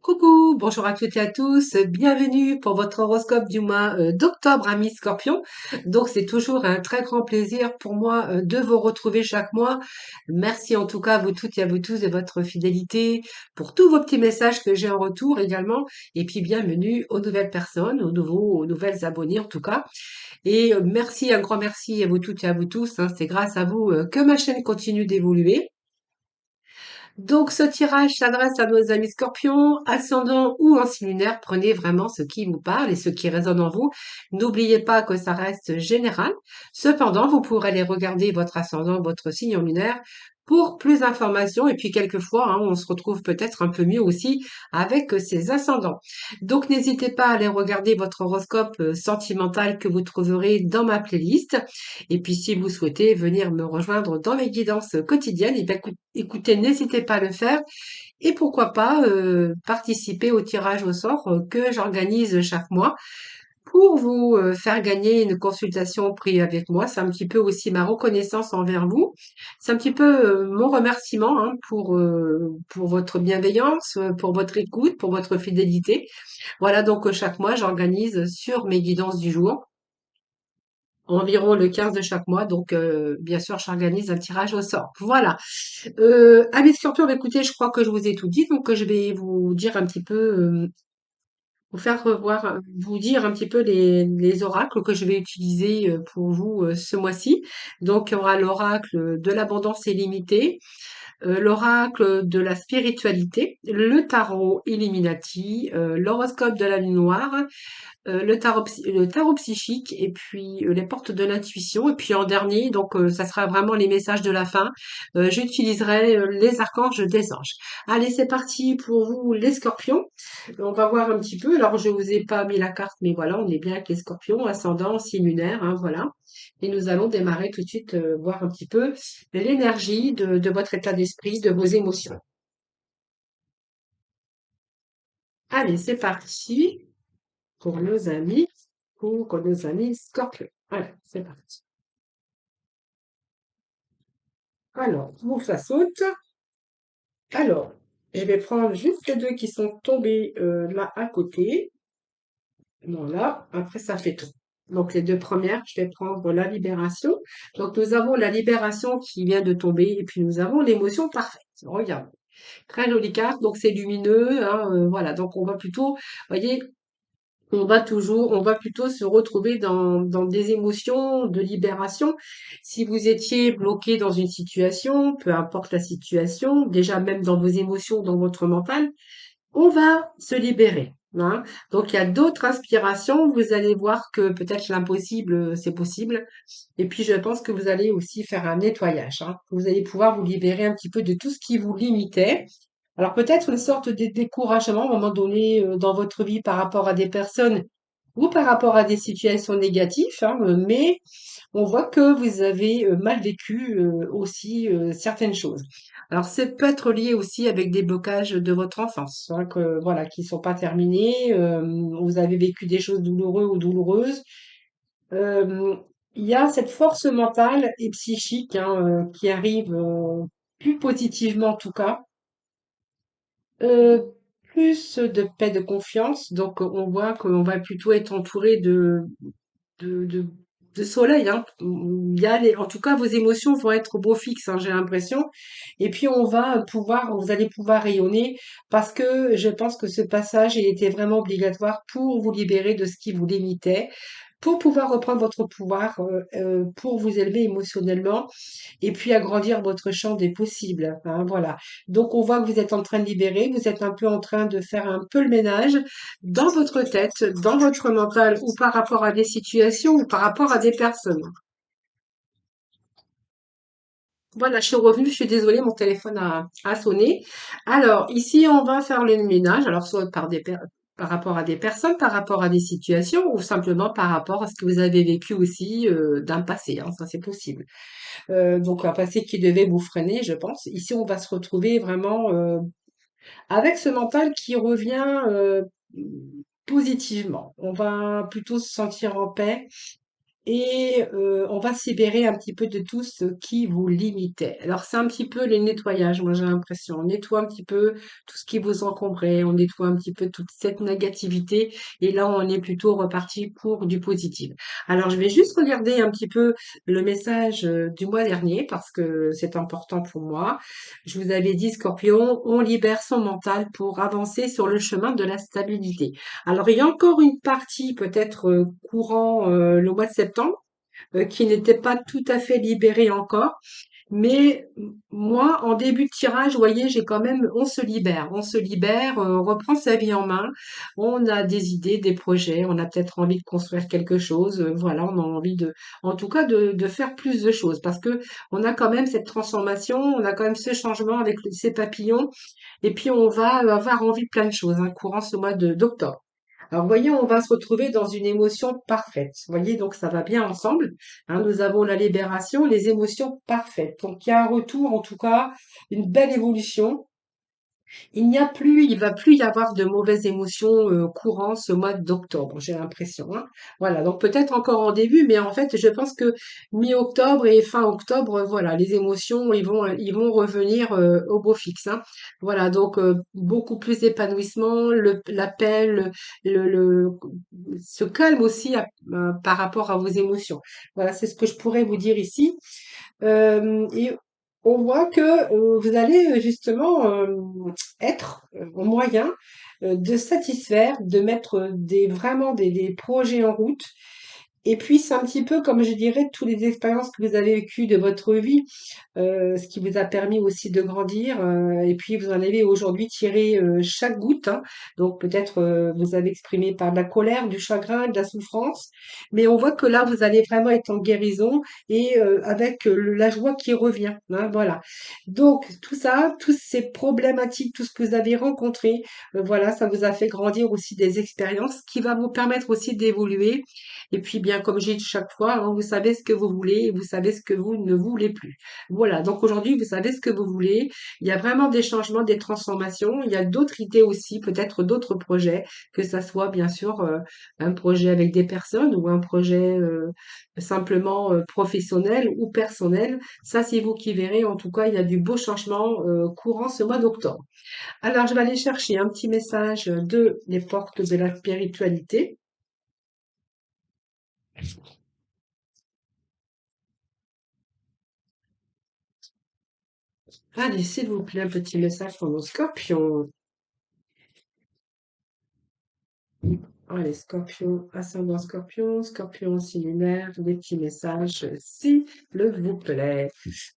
Coucou, bonjour à toutes et à tous, bienvenue pour votre horoscope du mois d'octobre, amis Scorpion. Donc c'est toujours un très grand plaisir pour moi de vous retrouver chaque mois. Merci en tout cas à vous toutes et à vous tous de votre fidélité, pour tous vos petits messages que j'ai en retour également. Et puis bienvenue aux nouvelles personnes, aux nouvelles abonnés en tout cas. Et merci, un grand merci à vous toutes et à vous tous, hein. C'est grâce à vous que ma chaîne continue d'évoluer. Donc, ce tirage s'adresse à nos amis scorpions, ascendant ou en signe lunaire. Prenez vraiment ce qui vous parle et ce qui résonne en vous. N'oubliez pas que ça reste général. Cependant, vous pourrez aller regarder votre ascendant, votre signe en lunaire pour plus d'informations. Et puis, quelquefois, hein, on se retrouve peut-être un peu mieux aussi avec ces ascendants. Donc, n'hésitez pas à aller regarder votre horoscope sentimental que vous trouverez dans ma playlist. Et puis, si vous souhaitez venir me rejoindre dans mes guidances quotidiennes, eh bien, écoutez, n'hésitez pas à le faire. Et pourquoi pas participer au tirage au sort que j'organise chaque mois pour vous faire gagner une consultation privée avec moi. C'est un petit peu aussi ma reconnaissance envers vous. C'est un petit peu mon remerciement, hein, pour votre bienveillance, pour votre écoute, pour votre fidélité. Voilà, donc chaque mois, j'organise sur mes guidances du jour environ le 15 de chaque mois. Donc, bien sûr, j'organise un tirage au sort. Voilà. Amis Scorpions, bah, écoutez, je crois que je vous ai tout dit, donc je vais vous dire un petit peu, vous faire revoir, vous dire un petit peu les oracles que je vais utiliser pour vous ce mois-ci. Donc, il y aura l'oracle de l'abondance illimitée, l'oracle de la spiritualité, le tarot Illuminati, l'horoscope de la lune noire, le tarot psychique et puis les portes de l'intuition. Et puis en dernier, donc ça sera vraiment les messages de la fin. J'utiliserai les archanges des anges. Allez, c'est parti pour vous les scorpions. On va voir un petit peu. Alors je vous ai pas mis la carte, mais voilà, on est bien avec les scorpions, ascendant, signe lunaire, hein, voilà. Et nous allons démarrer tout de suite, voir un petit peu l'énergie de votre état d'esprit, de vos émotions. Allez, c'est parti pour nos amis scorpions. Allez, c'est parti. Alors, où ça saute. Alors, je vais prendre juste les deux qui sont tombés là à côté. Voilà, après ça fait tout. Donc les deux premières, je vais prendre la libération. Donc nous avons la libération qui vient de tomber et puis nous avons l'émotion parfaite. Regarde, très jolie carte, donc c'est lumineux, hein, voilà. Donc on va plutôt, voyez, on va plutôt se retrouver dans des émotions de libération. Si vous étiez bloqué dans une situation, peu importe la situation, déjà même dans vos émotions, dans votre mental, on va se libérer, hein. Donc il y a d'autres inspirations. Vous allez voir que peut-être l'impossible, c'est possible. Et puis je pense que vous allez aussi faire un nettoyage, hein. Vous allez pouvoir vous libérer un petit peu de tout ce qui vous limitait. Alors peut-être une sorte de découragement à un moment donné dans votre vie par rapport à des personnes ou par rapport à des situations négatives, hein, mais on voit que vous avez mal vécu aussi certaines choses. Alors, ça peut être lié aussi avec des blocages de votre enfance, hein, que, voilà, qui sont pas terminés. Vous avez vécu des choses douloureuses ou douloureuses. Euh, il y a cette force mentale et psychique, hein, qui arrive plus positivement en tout cas. Euh, Plus de paix, de confiance. Donc, on voit qu'on va plutôt être entouré de, de, de soleil, hein. Il y a en tout cas, vos émotions vont être au beau fixe, hein, j'ai l'impression. Et puis, vous allez pouvoir rayonner parce que je pense que ce passage, il était vraiment obligatoire pour vous libérer de ce qui vous limitait, pour pouvoir reprendre votre pouvoir, pour vous élever émotionnellement et puis agrandir votre champ des possibles, hein, voilà. Donc on voit que vous êtes en train de libérer, vous êtes un peu en train de faire un peu le ménage dans votre tête, dans votre mental ou par rapport à des situations ou par rapport à des personnes. Voilà, je suis revenue, je suis désolée, mon téléphone a sonné. Alors, ici, on va faire le ménage, alors soit par rapport à des personnes, par rapport à des situations, ou simplement par rapport à ce que vous avez vécu aussi d'un passé, hein, ça c'est possible. Donc un passé qui devait vous freiner, je pense. Ici, on va se retrouver vraiment avec ce mental qui revient positivement. On va plutôt se sentir en paix et on va se libérer un petit peu de tout ce qui vous limitait. Alors c'est un petit peu le nettoyage, moi j'ai l'impression. On nettoie un petit peu tout ce qui vous encombrait, on nettoie un petit peu toute cette négativité et là on est plutôt reparti pour du positif. Alors je vais juste regarder un petit peu le message du mois dernier parce que c'est important pour moi. Je vous avais dit, Scorpion, on libère son mental pour avancer sur le chemin de la stabilité. Alors, il y a encore une partie peut-être courant le mois de septembre qui n'était pas tout à fait libérée encore. Mais moi, en début de tirage, vous voyez, j'ai quand même, on se libère, on reprend sa vie en main, on a des idées, des projets, on a peut-être envie de construire quelque chose, voilà, on a envie de, en tout cas, de faire plus de choses parce que on a quand même cette transformation, on a quand même ce changement avec ces papillons, et puis on va avoir envie de plein de choses, hein, courant ce mois d'octobre. Alors, vous voyez, on va se retrouver dans une émotion parfaite. Vous voyez, donc ça va bien ensemble. Hein, nous avons la libération, les émotions parfaites. Donc, il y a un retour, en tout cas, une belle évolution. Il va plus y avoir de mauvaises émotions courant ce mois d'octobre, j'ai l'impression, hein. Voilà, donc peut-être encore en début, mais en fait, je pense que mi-octobre et fin octobre, voilà, les émotions, ils vont revenir au beau fixe, hein. Voilà, donc beaucoup plus d'épanouissement, l'appel, le, ce calme aussi par rapport à vos émotions. Voilà, c'est ce que je pourrais vous dire ici. Et on voit que vous allez justement être en moyen de satisfaire, de mettre vraiment des projets en route. Et puis, c'est un petit peu, comme je dirais, toutes les expériences que vous avez vécues de votre vie, ce qui vous a permis aussi de grandir. Et puis, vous en avez aujourd'hui tiré chaque goutte, hein. Donc, peut-être vous avez exprimé par de la colère, du chagrin, de la souffrance. Mais on voit que là, vous allez vraiment être en guérison et avec la joie qui revient, hein, voilà. Donc, tout ça, toutes ces problématiques, tout ce que vous avez rencontré, voilà, ça vous a fait grandir aussi des expériences qui va vous permettre aussi d'évoluer. Et puis, bien, comme j'ai dit chaque fois, hein, vous savez ce que vous voulez et vous savez ce que vous ne voulez plus. Voilà, donc aujourd'hui, vous savez ce que vous voulez. Il y a vraiment des changements, des transformations. Il y a d'autres idées aussi, peut-être d'autres projets, que ça soit bien sûr un projet avec des personnes ou un projet simplement professionnel ou personnel. Ça, c'est vous qui verrez. En tout cas, il y a du beau changement courant ce mois d'octobre. Alors, je vais aller chercher un petit message de les portes de la spiritualité. Allez, s'il vous plaît, un petit message pour nos scorpions. Allez, scorpion, ascendant scorpion, scorpion signe lunaire, des petits messages, s'il vous plaît.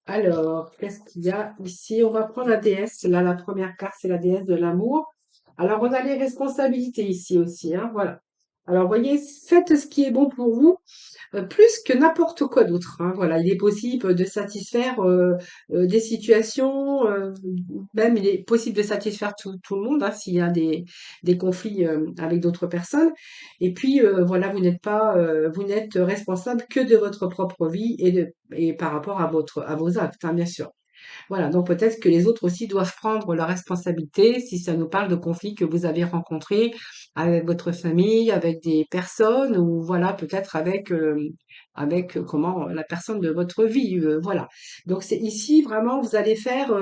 Alors, qu'est-ce qu'il y a ici? On va prendre la déesse. Là, la première carte, c'est la déesse de l'amour. Alors, on a les responsabilités ici aussi, hein, voilà. Alors, voyez, faites ce qui est bon pour vous plus que n'importe quoi d'autre, hein. Voilà, il est possible de satisfaire des situations, même il est possible de satisfaire tout le monde hein, s'il y a des conflits avec d'autres personnes. Et puis voilà, vous n'êtes responsable que de votre propre vie et par rapport à vos actes, hein, bien sûr. Voilà, donc peut-être que les autres aussi doivent prendre leurs responsabilités si ça nous parle de conflits que vous avez rencontrés avec votre famille, avec des personnes ou voilà, peut-être avec comment la personne de votre vie, voilà. Donc c'est ici vraiment vous allez faire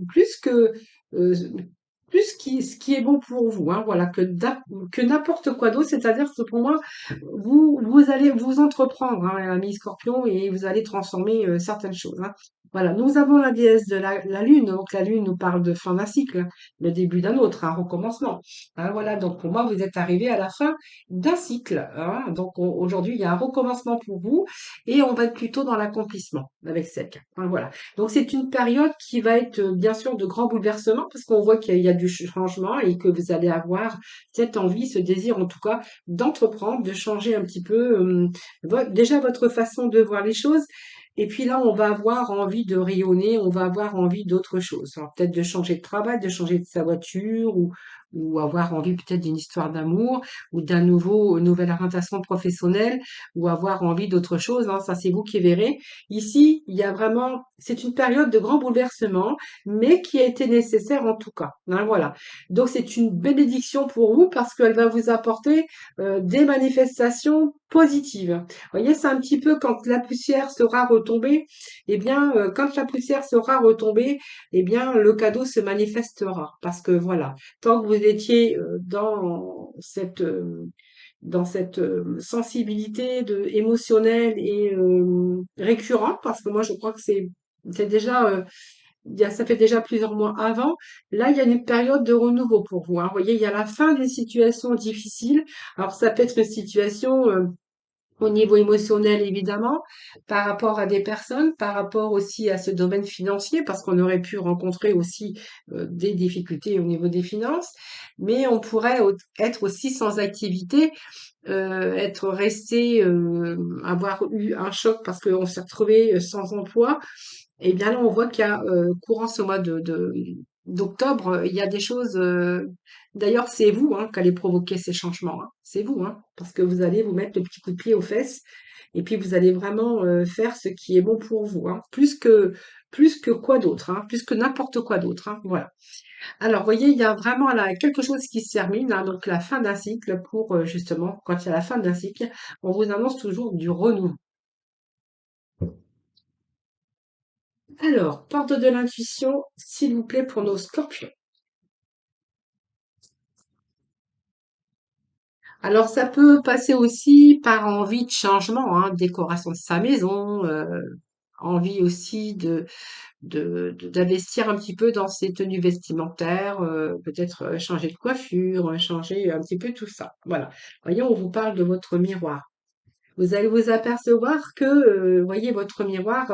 plus que euh, ce qui est bon pour vous, hein, voilà, que n'importe quoi d'autre. C'est-à-dire que pour moi, vous allez vous entreprendre, hein, ami Scorpion, et vous allez transformer certaines choses, hein. Voilà, nous avons la déesse de la Lune, donc la Lune nous parle de fin d'un cycle, le début d'un autre, un recommencement. Hein, voilà, donc pour moi, vous êtes arrivé à la fin d'un cycle, hein. Donc aujourd'hui, il y a un recommencement pour vous et on va être plutôt dans l'accomplissement avec cette carte, hein, voilà. Donc c'est une période qui va être bien sûr de grands bouleversements parce qu'on voit qu'il y a du changement et que vous allez avoir cette envie, ce désir en tout cas d'entreprendre, de changer un petit peu déjà votre façon de voir les choses. Et puis là, on va avoir envie de rayonner, on va avoir envie d'autre chose. Alors peut-être de changer de travail, de changer de sa voiture ou avoir envie peut-être d'une histoire d'amour ou une nouvelle orientation professionnelle ou avoir envie d'autre chose, hein, ça c'est vous qui verrez. Ici, il y a vraiment, c'est une période de grand bouleversement, mais qui a été nécessaire en tout cas, hein, voilà. Donc c'est une bénédiction pour vous parce qu'elle va vous apporter des manifestations positives. Vous voyez, c'est un petit peu quand la poussière sera retombée, eh bien, quand la poussière sera retombée, eh bien, le cadeau se manifestera. Parce que voilà, tant que vous étiez dans cette sensibilité émotionnelle et récurrente, parce que moi je crois que c'est déjà ça fait déjà plusieurs mois avant. Là, il y a une période de renouveau pour vous, hein. Vous voyez, il y a la fin d'une situation difficile. Alors, ça peut être une situation au niveau émotionnel, évidemment, par rapport à des personnes, par rapport aussi à ce domaine financier, parce qu'on aurait pu rencontrer aussi des difficultés au niveau des finances, mais on pourrait être aussi sans activité, être resté, avoir eu un choc parce qu'on s'est retrouvé sans emploi. Et bien là, on voit qu'il y a, courant ce mois d'octobre, il y a des choses. D'ailleurs, c'est vous hein, qui allez provoquer ces changements, hein. C'est vous, hein, parce que vous allez vous mettre le petit coup de pied aux fesses et puis vous allez vraiment faire ce qui est bon pour vous, hein, plus que quoi d'autre, hein, plus que n'importe quoi d'autre, hein, voilà. Alors, vous voyez, il y a vraiment là quelque chose qui se termine, hein, donc la fin d'un cycle pour justement, quand il y a la fin d'un cycle, on vous annonce toujours du renouveau. Alors, porte de l'intuition, s'il vous plaît, pour nos scorpions. Alors, ça peut passer aussi par envie de changement, hein, décoration de sa maison, envie aussi d'investir un petit peu dans ses tenues vestimentaires, peut-être changer de coiffure, changer un petit peu tout ça. Voilà. Voyons, on vous parle de votre miroir. Vous allez vous apercevoir que, voyez, votre miroir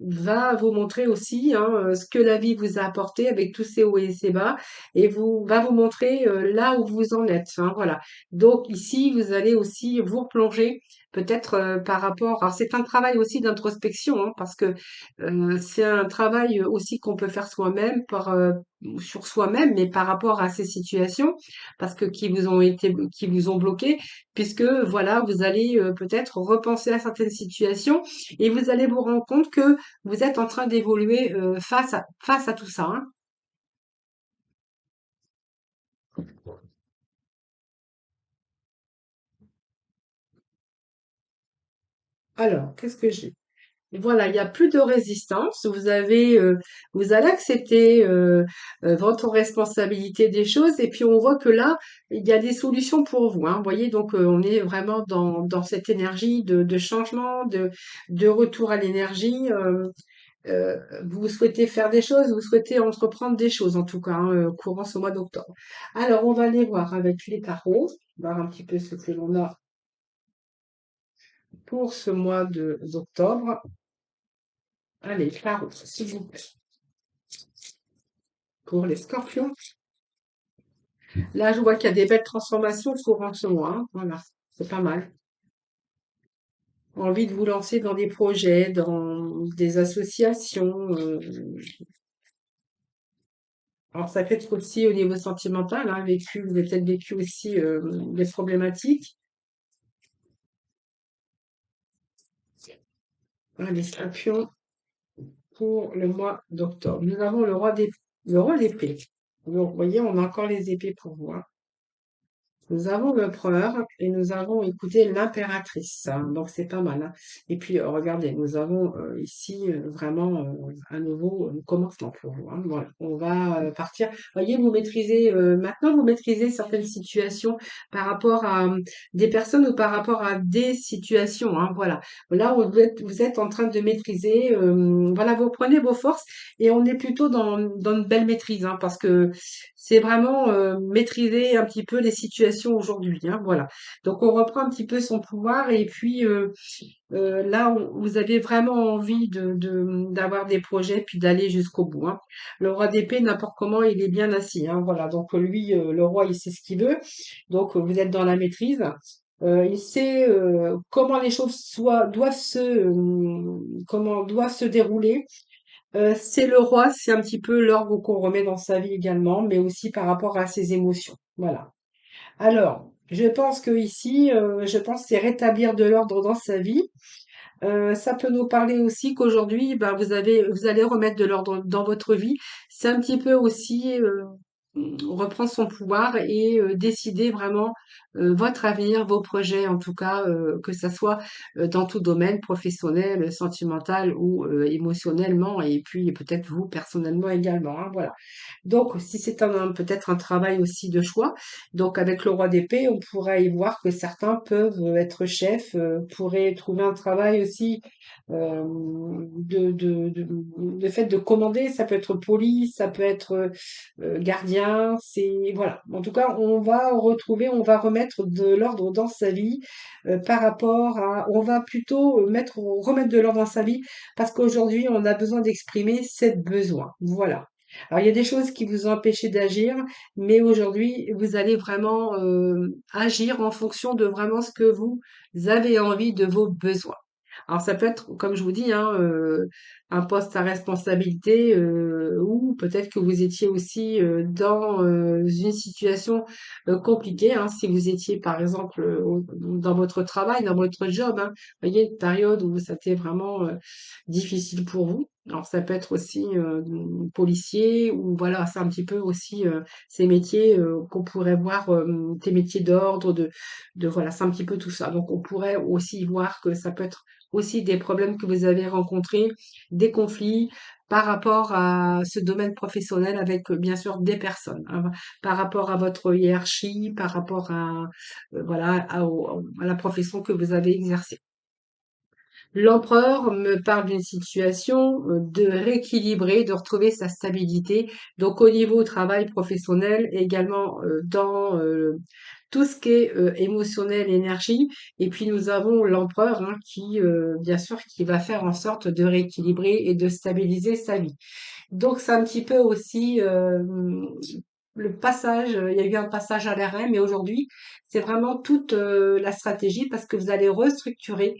va vous montrer aussi hein, ce que la vie vous a apporté avec tous ses hauts et ses bas, et va vous montrer là où vous en êtes, hein, voilà. Donc ici, vous allez aussi vous replonger peut-être par rapport. Alors c'est un travail aussi d'introspection, hein, parce que c'est un travail aussi qu'on peut faire soi-même sur soi-même, mais par rapport à ces situations, parce que qui vous ont bloqué puisque voilà, vous allez peut-être repenser à certaines situations et vous allez vous rendre compte que vous êtes en train d'évoluer face à tout ça, hein. Alors, qu'est-ce que j'ai? Voilà, il n'y a plus de résistance. Vous allez accepter votre responsabilité des choses et puis on voit que là, il y a des solutions pour vous, hein. Vous voyez, donc on est vraiment dans cette énergie de changement, de retour à l'énergie. Vous souhaitez faire des choses, vous souhaitez entreprendre des choses en tout cas, hein, courant ce mois d'octobre. Alors, on va aller voir avec les tarots, voir un petit peu ce que l'on a pour ce mois d'octobre. Allez, tarot, s'il vous plaît. Pour les scorpions. Là, je vois qu'il y a des belles transformations courant ce mois, hein. Voilà, c'est pas mal. Envie de vous lancer dans des projets, dans des associations. Alors, ça peut être aussi au niveau sentimental, hein, vous avez peut-être vécu aussi des problématiques. Voilà, les scorpions pour le mois d'octobre. Nous avons le roi d'épée. Donc, vous voyez, on a encore les épées pour vous, hein. Nous avons l'empereur et nous avons écouté l'impératrice, hein. Donc c'est pas mal, hein. Et puis regardez, nous avons ici vraiment un nouveau commencement pour vous, hein. Voilà, on va partir. Voyez, maintenant vous maîtrisez certaines situations par rapport à des personnes ou par rapport à des situations, hein. Voilà, là vous êtes en train de maîtriser. Voilà, vous prenez vos forces et on est plutôt dans une belle maîtrise, hein, parce que c'est vraiment maîtriser un petit peu les situations aujourd'hui, hein, voilà. Donc on reprend un petit peu son pouvoir et puis là vous avez vraiment envie d'avoir des projets puis d'aller jusqu'au bout, hein. Le roi d'épée, n'importe comment, il est bien assis, hein, voilà. Donc lui, le roi, il sait ce qu'il veut. Donc vous êtes dans la maîtrise. Il sait comment les choses doivent se dérouler. C'est le roi, c'est un petit peu l'ordre qu'on remet dans sa vie également, mais aussi par rapport à ses émotions. Voilà. Alors, je pense que ici, je pense que c'est rétablir de l'ordre dans sa vie. Ça peut nous parler aussi qu'aujourd'hui, bah, vous allez remettre de l'ordre dans votre vie. C'est un petit peu aussi reprendre son pouvoir et décider vraiment votre avenir, vos projets, en tout cas, que ça soit dans tout domaine, professionnel, sentimental ou émotionnellement, et puis peut-être vous personnellement également, hein, voilà. Donc, si c'est peut-être un travail aussi de choix, donc avec le roi d'épée, on pourra y voir que certains peuvent être chefs, pourraient trouver un travail aussi de fait de commander. Ça peut être police, ça peut être gardien. C'est voilà. En tout cas, on va remettre de l'ordre dans sa vie par rapport à, on va plutôt remettre de l'ordre dans sa vie parce qu'aujourd'hui, on a besoin d'exprimer ses besoins. Voilà. Alors, il y a des choses qui vous ont empêché d'agir, mais aujourd'hui, vous allez vraiment agir en fonction de vraiment ce que vous avez envie de vos besoins. Alors, ça peut être, comme je vous dis, hein, un poste à responsabilité ou peut-être que vous étiez aussi dans une situation compliquée. Hein, si vous étiez, par exemple, dans votre travail, dans votre job, hein, vous voyez, une période où ça était vraiment difficile pour vous. Alors ça peut être aussi policier ou voilà, c'est un petit peu aussi ces métiers qu'on pourrait voir, des métiers d'ordre, de voilà, c'est un petit peu tout ça. Donc on pourrait aussi voir que ça peut être aussi des problèmes que vous avez rencontrés, des conflits par rapport à ce domaine professionnel avec bien sûr des personnes, hein, par rapport à votre hiérarchie, par rapport à voilà à la profession que vous avez exercée. L'empereur me parle d'une situation de rééquilibrer, de retrouver sa stabilité. Donc au niveau travail professionnel, également dans tout ce qui est émotionnel, énergie. Et puis nous avons l'empereur hein, qui, bien sûr, qui va faire en sorte de rééquilibrer et de stabiliser sa vie. Donc c'est un petit peu aussi le passage, il y a eu un passage à l'arrêt, mais aujourd'hui, c'est vraiment toute la stratégie parce que vous allez restructurer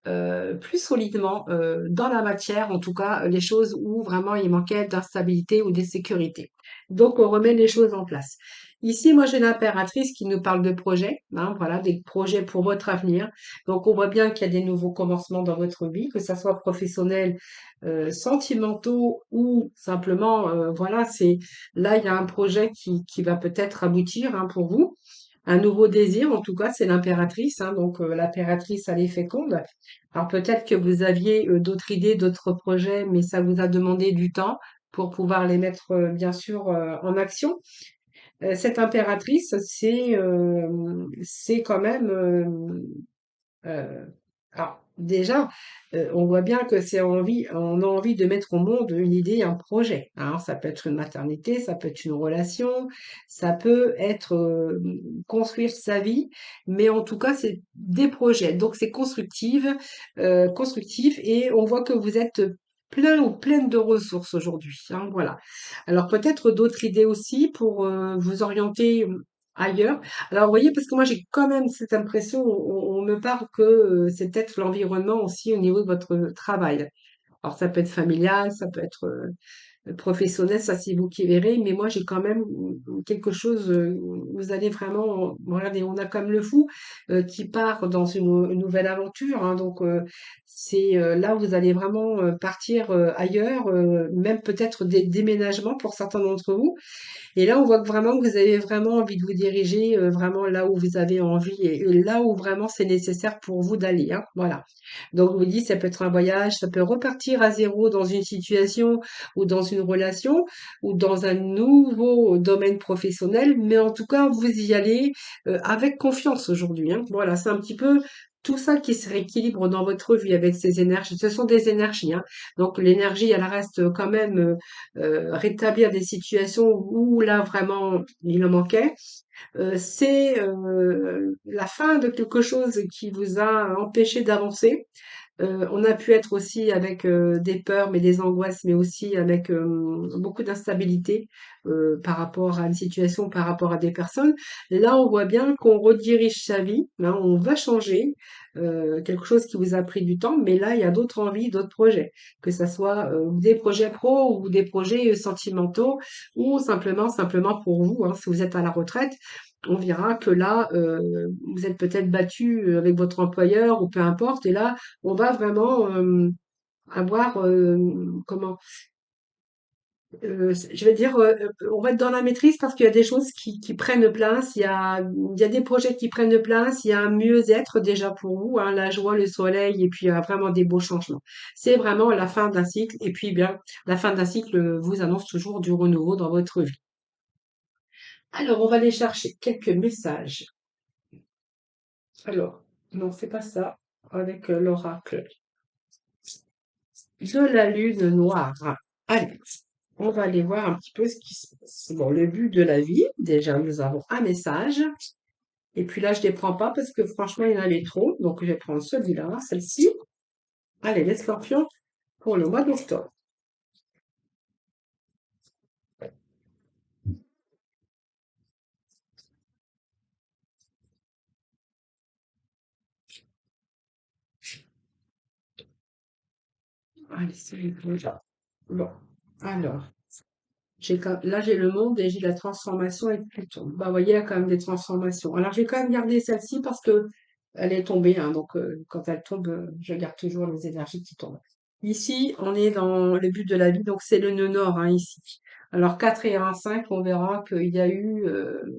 plus solidement dans la matière, en tout cas les choses où vraiment il manquait d'instabilité ou d'insécurité. Donc on remet les choses en place. Ici, moi j'ai l'impératrice qui nous parle de projets, hein, voilà, des projets pour votre avenir. Donc on voit bien qu'il y a des nouveaux commencements dans votre vie, que ça soit professionnel, sentimentaux ou simplement, voilà, c'est là il y a un projet qui va peut-être aboutir hein, pour vous. Un nouveau désir, en tout cas, c'est l'impératrice, hein, donc l'impératrice, elle est féconde. Alors peut-être que vous aviez d'autres idées, d'autres projets, mais ça vous a demandé du temps pour pouvoir les mettre, bien sûr, en action. Cette impératrice, c'est quand même alors déjà, on voit bien que on a envie de mettre au monde une idée, un projet, hein. Ça peut être une maternité, ça peut être une relation, ça peut être, construire sa vie, mais en tout cas, c'est des projets. Donc c'est constructif et on voit que vous êtes plein ou pleine de ressources aujourd'hui, hein, voilà. Alors peut-être d'autres idées aussi pour, vous orienter, ailleurs. Alors, vous voyez, parce que moi, j'ai quand même cette impression, on me parle que c'est peut-être l'environnement aussi au niveau de votre travail. Alors, ça peut être familial, ça peut être professionnel, ça c'est vous qui verrez, mais moi j'ai quand même quelque chose, vous allez vraiment, regardez, on a comme le fou qui part dans une nouvelle aventure, hein, donc c'est là vous allez vraiment partir ailleurs, même peut-être des déménagements pour certains d'entre vous. Et là, on voit que vraiment que vous avez vraiment envie de vous diriger vraiment là où vous avez envie et là où vraiment c'est nécessaire pour vous d'aller, hein, voilà. Donc, je vous dis, ça peut être un voyage, ça peut repartir à zéro dans une situation ou dans une relation ou dans un nouveau domaine professionnel, mais en tout cas, vous y allez avec confiance aujourd'hui, hein. Voilà, c'est un petit peu tout ça qui se rééquilibre dans votre vie avec ces énergies. Ce sont des énergies, hein. Donc l'énergie, elle reste quand même rétablir des situations où là vraiment il en manquait. C'est la fin de quelque chose qui vous a empêché d'avancer. On a pu être aussi avec des peurs, mais des angoisses, mais aussi avec beaucoup d'instabilité par rapport à une situation, par rapport à des personnes. Là, on voit bien qu'on redirige sa vie, hein, on va changer, quelque chose qui vous a pris du temps, mais là, il y a d'autres envies, d'autres projets, que ça soit des projets pro ou des projets sentimentaux ou simplement pour vous, hein, si vous êtes à la retraite. On verra que là, vous êtes peut-être battu avec votre employeur ou peu importe, et là, on va vraiment avoir, comment, je vais dire, on va être dans la maîtrise parce qu'il y a des choses qui prennent place, il y a des projets qui prennent place, il y a un mieux-être déjà pour vous, hein, la joie, le soleil et puis vraiment des beaux changements. C'est vraiment la fin d'un cycle et puis bien, la fin d'un cycle vous annonce toujours du renouveau dans votre vie. Alors, on va aller chercher quelques messages. Alors, non, c'est pas ça, avec l'oracle de la lune noire. Allez, on va aller voir un petit peu ce qui se passe. Bon, le but de la vie, déjà, nous avons un message. Et puis là, je ne les prends pas parce que franchement, il y en avait trop. Donc, je vais prendre celui-là, celle-ci. Allez, les scorpions pour le mois d'octobre. Allez, celui-là. Bon, alors, là, j'ai le monde et j'ai la transformation avec Pluton. Bah, vous voyez, il y a quand même des transformations. Alors, je vais quand même garder celle-ci parce que elle est tombée, hein, donc, quand elle tombe, je garde toujours les énergies qui tombent. Ici, on est dans le but de la vie, donc c'est le nœud nord, hein, ici. Alors, 4 et 1, 5, on verra qu'il y a eu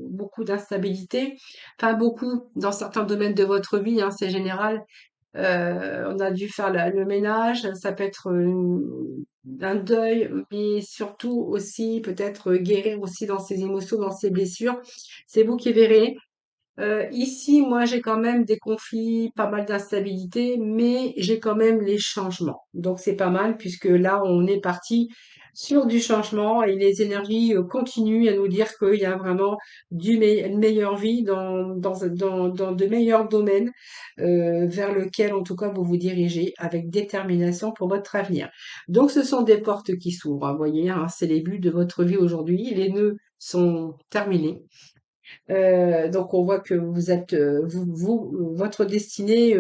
beaucoup d'instabilité. Pas beaucoup dans certains domaines de votre vie, hein, c'est général. On a dû faire le ménage, ça peut être un deuil, mais surtout aussi peut-être guérir aussi dans ses émotions, dans ses blessures. C'est vous qui verrez. Ici, moi, j'ai quand même des conflits, pas mal d'instabilité, mais j'ai quand même les changements. Donc, c'est pas mal puisque là, on est parti sur du changement et les énergies continuent à nous dire qu'il y a vraiment une meilleure vie dans de meilleurs domaines vers lequel, en tout cas, vous vous dirigez avec détermination pour votre avenir. Donc, ce sont des portes qui s'ouvrent, hein, vous voyez, hein, c'est les buts de votre vie aujourd'hui. Les nœuds sont terminés. Donc on voit que vous êtes, votre destinée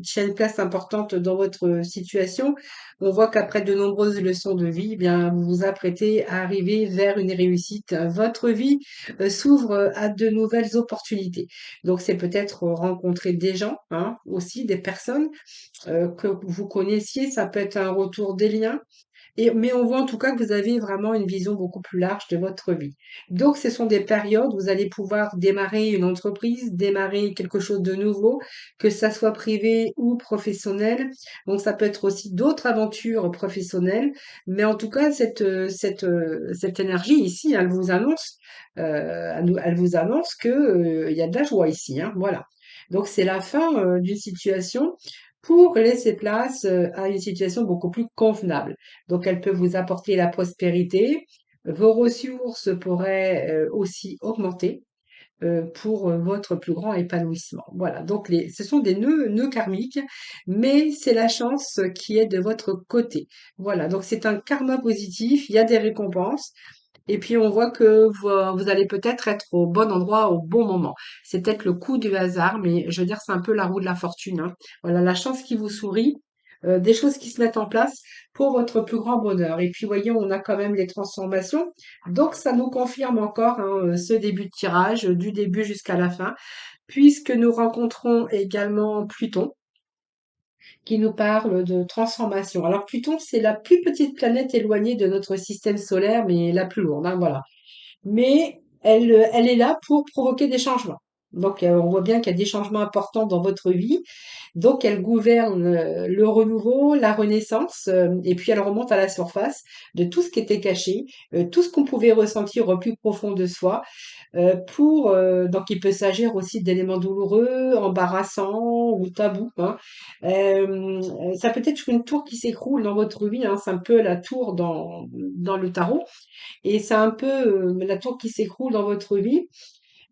tient une place importante dans votre situation. On voit qu'après de nombreuses leçons de vie, eh bien, vous vous apprêtez à arriver vers une réussite. Votre vie s'ouvre à de nouvelles opportunités. Donc c'est peut-être rencontrer des gens, hein, aussi des personnes que vous connaissiez. Ça peut être un retour des liens. Mais on voit en tout cas que vous avez vraiment une vision beaucoup plus large de votre vie. Donc, ce sont des périodes où vous allez pouvoir démarrer une entreprise, démarrer quelque chose de nouveau, que ça soit privé ou professionnel. Donc, ça peut être aussi d'autres aventures professionnelles. Mais en tout cas, cette énergie ici, elle vous annonce que, il y a de la joie ici, hein, voilà. Donc, c'est la fin, d'une situation pour laisser place, à une situation beaucoup plus convenable. Donc, elle peut vous apporter la prospérité. Vos ressources pourraient aussi augmenter pour votre plus grand épanouissement. Voilà, donc ce sont des nœuds karmiques, mais c'est la chance qui est de votre côté. Voilà, donc c'est un karma positif, il y a des récompenses. Et puis on voit que vous allez peut-être être au bon endroit au bon moment. C'est peut-être le coup du hasard, mais je veux dire, c'est un peu la roue de la fortune, hein. Voilà, la chance qui vous sourit, des choses qui se mettent en place pour votre plus grand bonheur. Et puis, voyez, on a quand même les transformations. Donc, ça nous confirme encore, hein, ce début de tirage, du début jusqu'à la fin, puisque nous rencontrons également Pluton qui nous parle de transformation. Alors Pluton, c'est la plus petite planète éloignée de notre système solaire, mais la plus lourde, hein, voilà. Mais elle est là pour provoquer des changements. Donc, on voit bien qu'il y a des changements importants dans votre vie. Donc, elle gouverne le renouveau, la renaissance, et puis elle remonte à la surface de tout ce qui était caché, tout ce qu'on pouvait ressentir au plus profond de soi. Donc il peut s'agir aussi d'éléments douloureux, embarrassants ou tabous, hein. Ça peut être une tour qui s'écroule dans votre vie, hein, c'est un peu la tour dans le tarot et c'est un peu la tour qui s'écroule dans votre vie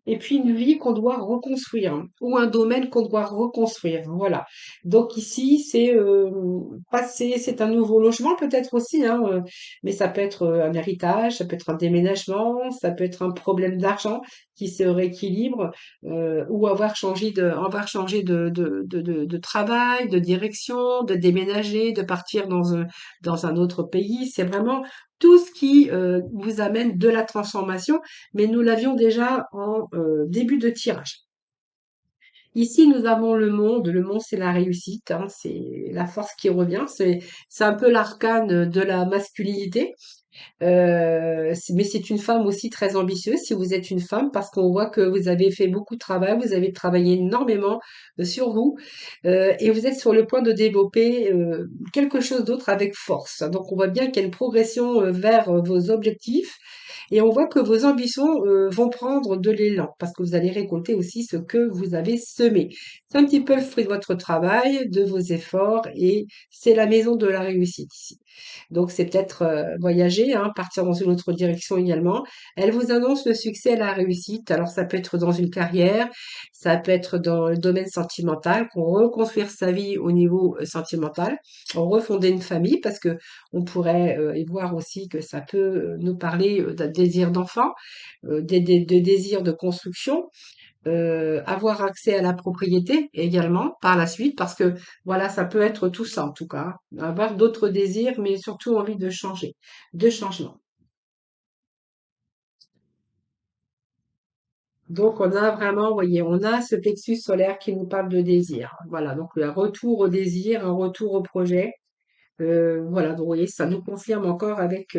et puis une vie qu'on doit reconstruire ou un domaine qu'on doit reconstruire. Voilà. Donc ici, c'est passer, c'est un nouveau logement peut-être aussi, hein, mais ça peut être un héritage, ça peut être un déménagement, ça peut être un problème d'argent qui se rééquilibre ou avoir changé de travail, de direction, de déménager, de partir dans un autre pays. C'est vraiment tout ce qui vous amène de la transformation, mais nous l'avions déjà en début de tirage. Ici, nous avons le monde. Le monde, c'est la réussite, hein, c'est la force qui revient. C'est un peu l'arcane de la masculinité. Mais c'est une femme aussi très ambitieuse, si vous êtes une femme, parce qu'on voit que vous avez fait beaucoup de travail, vous avez travaillé énormément sur vous, et vous êtes sur le point de développer quelque chose d'autre avec force. Donc on voit bien qu'il y a une progression vers vos objectifs, et on voit que vos ambitions vont prendre de l'élan, parce que vous allez récolter aussi ce que vous avez semé. C'est un petit peu le fruit de votre travail, de vos efforts, et c'est la maison de la réussite ici. Donc c'est peut-être voyager, hein, partir dans une autre direction également. Elle vous annonce le succès et la réussite. Alors ça peut être dans une carrière, ça peut être dans le domaine sentimental, qu'on reconstruire sa vie au niveau sentimental, refonder une famille, parce que on pourrait y voir aussi que ça peut nous parler d'un désir d'enfant, de désir de construction, avoir accès à la propriété également par la suite, parce que voilà, ça peut être tout ça en tout cas, hein. Avoir d'autres désirs, mais surtout envie de changer, de changement. Donc on a vraiment, vous voyez, on a ce plexus solaire qui nous parle de désir. Voilà, donc un retour au désir, un retour au projet. Voilà, donc vous voyez, ça nous confirme encore avec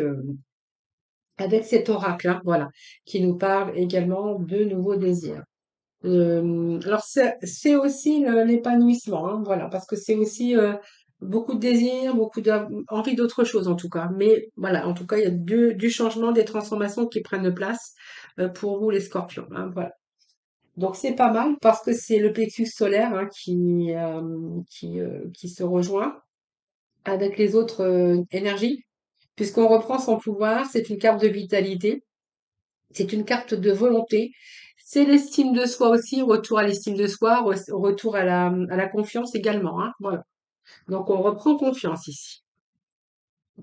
cet oracle, hein, voilà, qui nous parle également de nouveaux désirs. Alors c'est aussi l'épanouissement, hein, voilà, parce que c'est aussi beaucoup de désirs, beaucoup d'envie d'autre chose en tout cas. Mais voilà, en tout cas, il y a du changement, des transformations qui prennent place pour vous les scorpions, hein, voilà. Donc c'est pas mal parce que c'est le plexus solaire hein, qui se rejoint avec les autres énergies, puisqu'on reprend son pouvoir, c'est une carte de vitalité. C'est une carte de volonté. C'est l'estime de soi aussi, retour à l'estime de soi, retour à la confiance également, hein, voilà. Donc on reprend confiance ici.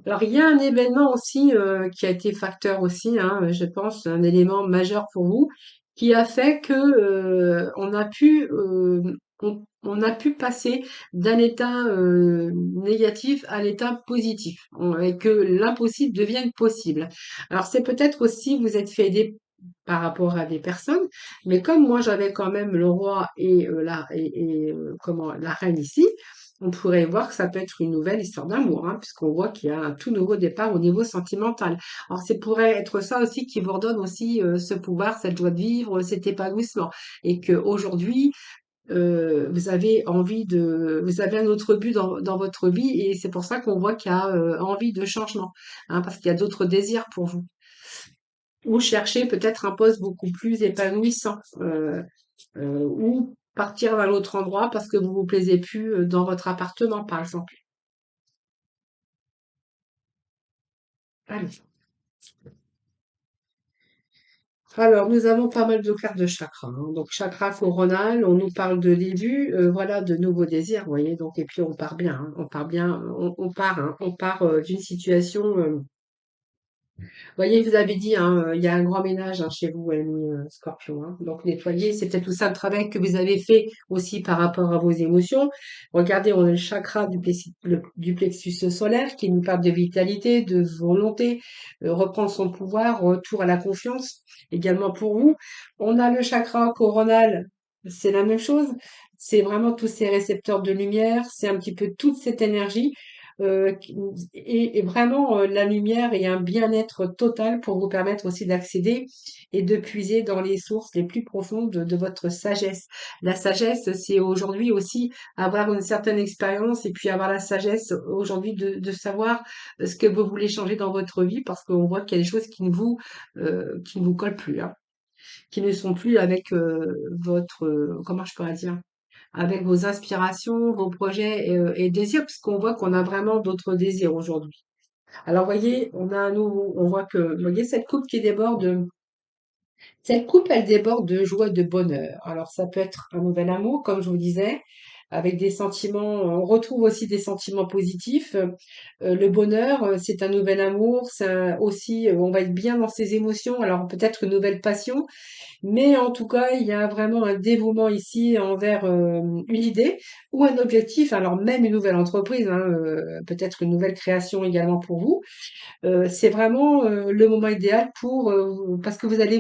Alors il y a un événement aussi qui a été facteur aussi, hein, je pense, un élément majeur pour vous, qui a fait que on a pu passer d'un état négatif à l'état positif, et que l'impossible devienne possible. Alors c'est peut-être aussi vous êtes fait aider par rapport à des personnes, mais comme moi j'avais quand même le roi et comment la reine ici, on pourrait voir que ça peut être une nouvelle histoire d'amour, hein, puisqu'on voit qu'il y a un tout nouveau départ au niveau sentimental. Alors, c'est pourrait être ça aussi qui vous redonne aussi ce pouvoir, cette joie de vivre, cet épanouissement, et que aujourd'hui vous avez un autre but dans votre vie, et c'est pour ça qu'on voit qu'il y a envie de changement, hein, parce qu'il y a d'autres désirs pour vous. Ou chercher peut-être un poste beaucoup plus épanouissant, ou partir vers l'autre endroit parce que vous vous plaisez plus dans votre appartement, par exemple. Allez. Alors, nous avons pas mal de cartes de chakras, hein. Donc, chakra coronal, on nous parle de début, voilà, de nouveaux désirs, vous voyez. Donc, et puis on part bien, hein, on part bien, on part d'une situation voyez, je vous avez dit, hein, il y a un grand ménage hein, chez vous, ami Scorpion, hein. Donc nettoyer, c'est peut-être tout ça le travail que vous avez fait aussi par rapport à vos émotions. Regardez, on a le chakra du plexus solaire qui nous parle de vitalité, de volonté, reprendre son pouvoir, retour à la confiance, également pour vous. On a le chakra coronal, c'est la même chose. C'est vraiment tous ces récepteurs de lumière, c'est un petit peu toute cette énergie et vraiment la lumière et un bien-être total pour vous permettre aussi d'accéder et de puiser dans les sources les plus profondes de votre sagesse. La sagesse, c'est aujourd'hui aussi avoir une certaine expérience et puis avoir la sagesse aujourd'hui de savoir ce que vous voulez changer dans votre vie parce qu'on voit qu'il y a des choses qui ne vous collent plus, hein, qui ne sont plus avec votre, comment je pourrais dire, avec vos aspirations, vos projets et désirs, puisqu'on voit qu'on a vraiment d'autres désirs aujourd'hui. Alors, voyez, on a un nouveau, on voit que, vous voyez cette coupe qui déborde, Cette coupe, elle déborde de joie, de bonheur. Alors, ça peut être un nouvel amour, comme je vous disais, avec des sentiments. On retrouve aussi des sentiments positifs. Le bonheur, c'est un nouvel amour. Aussi, on va être bien dans ses émotions. Alors, peut-être une nouvelle passion. Mais en tout cas, il y a vraiment un dévouement ici envers une idée ou un objectif. Alors, même une nouvelle entreprise, hein, peut-être une nouvelle création également pour vous. C'est vraiment, le moment idéal parce que vous allez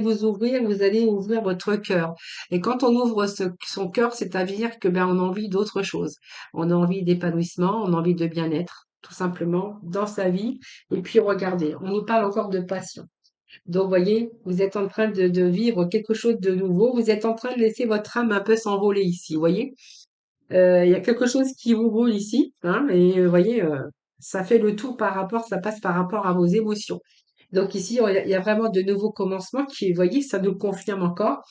ouvrir votre cœur et quand on ouvre son cœur, c'est-à-dire que, ben, on a envie d'autre chose. On a envie d'épanouissement, on a envie de bien-être, tout simplement, dans sa vie et puis regardez, on nous parle encore de passion. Donc, voyez, vous êtes en train de vivre quelque chose de nouveau, vous êtes en train de laisser votre âme un peu s'envoler ici, voyez? Il y a quelque chose qui vous roule ici, hein, et voyez, ça fait le tour ça passe par rapport à vos émotions. Donc ici, il y a vraiment de nouveaux commencements qui, vous voyez, ça nous confirme encore.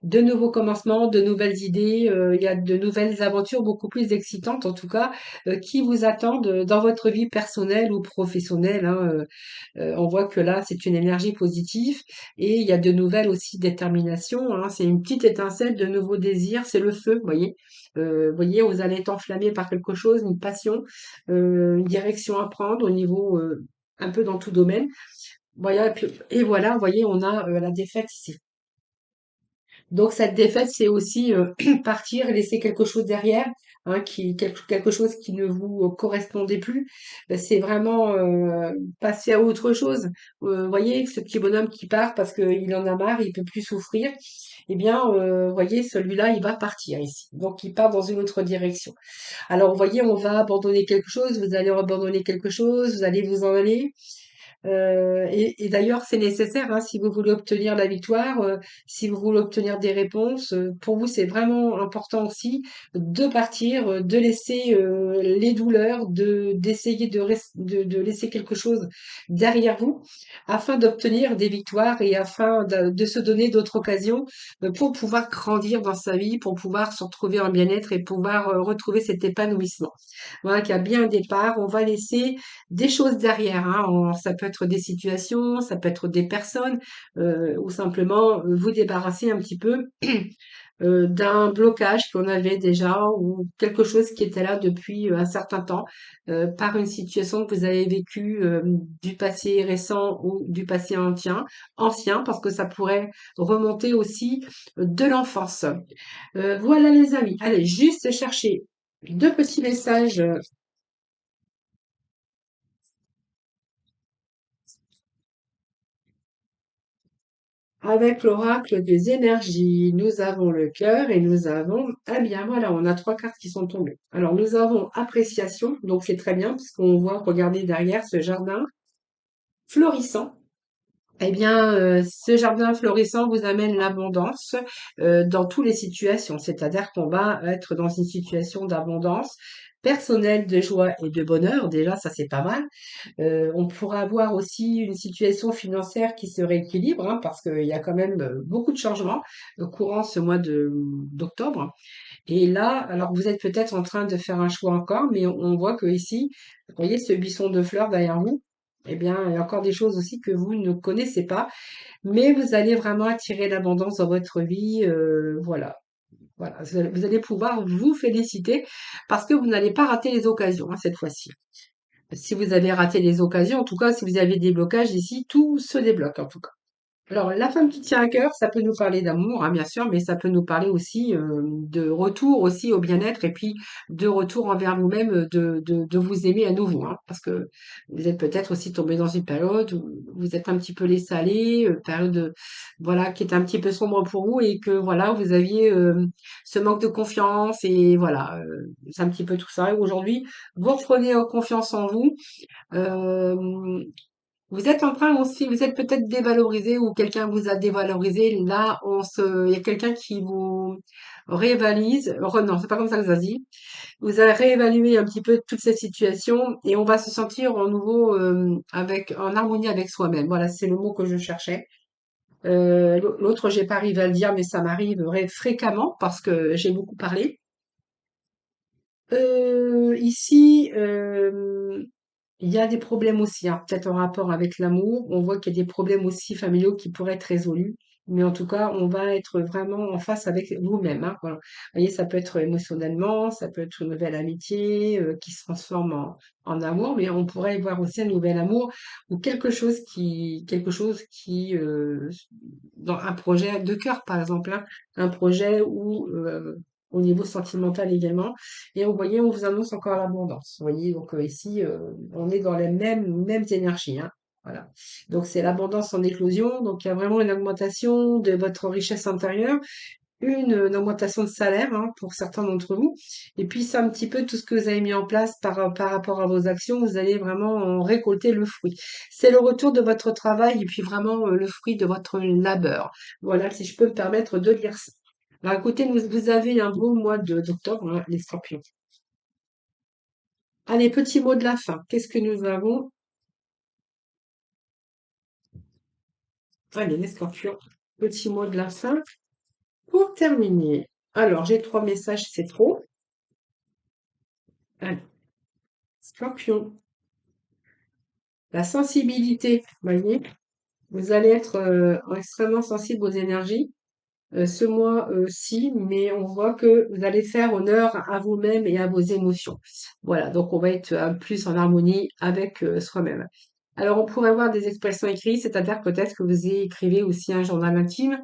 De nouveaux commencements, de nouvelles idées, il y a de nouvelles aventures beaucoup plus excitantes en tout cas, qui vous attendent dans votre vie personnelle ou professionnelle, hein. On voit que là, c'est une énergie positive et il y a de nouvelles aussi déterminations, hein. C'est une petite étincelle de nouveaux désirs, c'est le feu, vous voyez. Vous voyez, vous allez être enflammé par quelque chose, une passion, une direction à prendre au niveau, un peu dans tout domaine. Voilà, et voilà, vous voyez, on a la défaite ici. Donc cette défaite, c'est aussi partir, laisser quelque chose derrière, hein, quelque chose qui ne vous correspondait plus. C'est vraiment passer à autre chose. Voyez, ce petit bonhomme qui part parce qu'il en a marre, il peut plus souffrir. Eh bien, voyez, celui-là, il va partir ici. Donc, il part dans une autre direction. Alors, vous voyez, on va abandonner quelque chose, vous allez abandonner quelque chose, vous allez vous en aller. Et d'ailleurs, c'est nécessaire hein, si vous voulez obtenir la victoire, si vous voulez obtenir des réponses. Pour vous, c'est vraiment important aussi de partir, de laisser les douleurs, d'essayer de laisser quelque chose derrière vous, afin d'obtenir des victoires et afin de se donner d'autres occasions pour pouvoir grandir dans sa vie, pour pouvoir se retrouver en bien-être et pouvoir retrouver cet épanouissement. Voilà, qu'il y a bien un départ. On va laisser des choses derrière, hein. Ça peut être des situations, ça peut être des personnes, ou simplement vous débarrasser un petit peu d'un blocage qu'on avait déjà ou quelque chose qui était là depuis un certain temps par une situation que vous avez vécue du passé récent ou du passé ancien, parce que ça pourrait remonter aussi de l'enfance. Voilà les amis. Allez, juste chercher deux petits messages avec l'oracle des énergies, nous avons le cœur et nous avons, ah bien voilà, on a trois cartes qui sont tombées. Alors nous avons appréciation, donc c'est très bien puisqu'on voit, regardez derrière ce jardin florissant. Eh bien, ce jardin florissant vous amène l'abondance dans toutes les situations, c'est-à-dire qu'on va être dans une situation d'abondance personnelle, de joie et de bonheur. Déjà, ça c'est pas mal. On pourra avoir aussi une situation financière qui se rééquilibre, hein, parce qu'il y a quand même beaucoup de changements courant ce mois d'octobre. Et là, alors vous êtes peut-être en train de faire un choix encore, mais on voit que ici, vous voyez ce buisson de fleurs derrière vous, eh bien, il y a encore des choses aussi que vous ne connaissez pas, mais vous allez vraiment attirer l'abondance dans votre vie. Voilà. Voilà, vous allez pouvoir vous féliciter parce que vous n'allez pas rater les occasions hein, cette fois-ci. Si vous avez raté les occasions, en tout cas, si vous avez des blocages ici, tout se débloque en tout cas. Alors, la femme qui tient à cœur, ça peut nous parler d'amour, hein, bien sûr, mais ça peut nous parler aussi de retour aussi au bien-être et puis de retour envers vous-même, de vous aimer à nouveau, hein, parce que vous êtes peut-être aussi tombé dans une période où vous êtes un petit peu laissé aller, période voilà qui est un petit peu sombre pour vous et que voilà vous aviez ce manque de confiance et voilà c'est un petit peu tout ça. Et aujourd'hui, vous reprenez confiance en vous. Euh, Vous êtes en train aussi, vous êtes peut-être dévalorisé ou quelqu'un vous a dévalorisé. Là, il y a quelqu'un qui vous réévalise. Non, c'est pas comme ça que ça se dit. Vous allez réévaluer un petit peu toute cette situation et on va se sentir en nouveau en harmonie avec soi-même. Voilà, c'est le mot que je cherchais. L'autre, j'ai pas arrivé à le dire, mais ça m'arrive fréquemment parce que j'ai beaucoup parlé. Ici, il y a des problèmes aussi, hein, peut-être en rapport avec l'amour. On voit qu'il y a des problèmes aussi familiaux qui pourraient être résolus. Mais en tout cas, on va être vraiment en face avec vous-même, hein, voilà. Vous voyez, ça peut être émotionnellement, ça peut être une nouvelle amitié qui se transforme en amour, mais on pourrait y voir aussi un nouvel amour ou quelque chose qui, dans un projet de cœur, par exemple, hein, un projet où au niveau sentimental également. Et vous voyez, on vous annonce encore l'abondance. Vous voyez, donc ici, on est dans les mêmes énergies, hein. Voilà. Donc c'est l'abondance en éclosion. Donc il y a vraiment une augmentation de votre richesse intérieure, une augmentation de salaire hein, pour certains d'entre vous. Et puis c'est un petit peu tout ce que vous avez mis en place par rapport à vos actions. Vous allez vraiment en récolter le fruit. C'est le retour de votre travail et puis vraiment le fruit de votre labeur. Voilà, si je peux me permettre de lire ça. Alors écoutez, vous avez un beau mois d'octobre, hein, les scorpions. Allez, petit mot de la fin. Qu'est-ce que nous avons? Allez, les scorpions. Petit mot de la fin. Pour terminer, alors j'ai 3 messages, c'est trop. Allez, Scorpion, la sensibilité, voyez, vous allez être extrêmement sensible aux énergies ce mois-ci, mais on voit que vous allez faire honneur à vous-même et à vos émotions. Voilà, donc on va être plus en harmonie avec soi-même. Alors on pourrait voir des expressions écrites, c'est-à-dire peut-être que vous écrivez aussi un journal intime.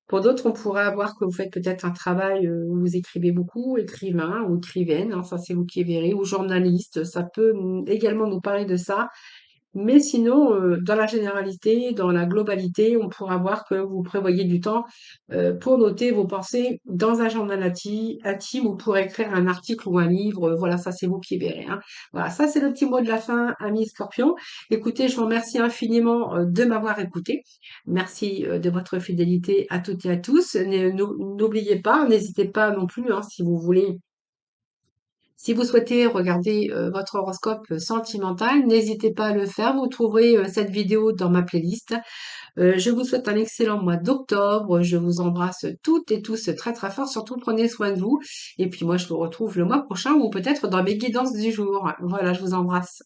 Pour d'autres, on pourrait avoir que vous faites peut-être un travail où vous écrivez beaucoup, écrivain ou écrivaine, hein, ça c'est vous qui verrez, ou journaliste, ça peut également nous parler de ça. Mais sinon, dans la généralité, dans la globalité, on pourra voir que vous prévoyez du temps pour noter vos pensées dans un journal intime ou pour écrire un article ou un livre. Voilà, ça c'est vous qui verrez, hein. Voilà, ça c'est le petit mot de la fin, amis Scorpion. Écoutez, je vous remercie infiniment de m'avoir écouté. Merci de votre fidélité à toutes et à tous. N'oubliez pas, n'hésitez pas non plus, hein, si vous souhaitez regarder votre horoscope sentimental, n'hésitez pas à le faire. Vous trouverez cette vidéo dans ma playlist. Je vous souhaite un excellent mois d'octobre. Je vous embrasse toutes et tous très très fort. Surtout prenez soin de vous. Et puis moi, je vous retrouve le mois prochain ou peut-être dans mes guidances du jour. Voilà, je vous embrasse.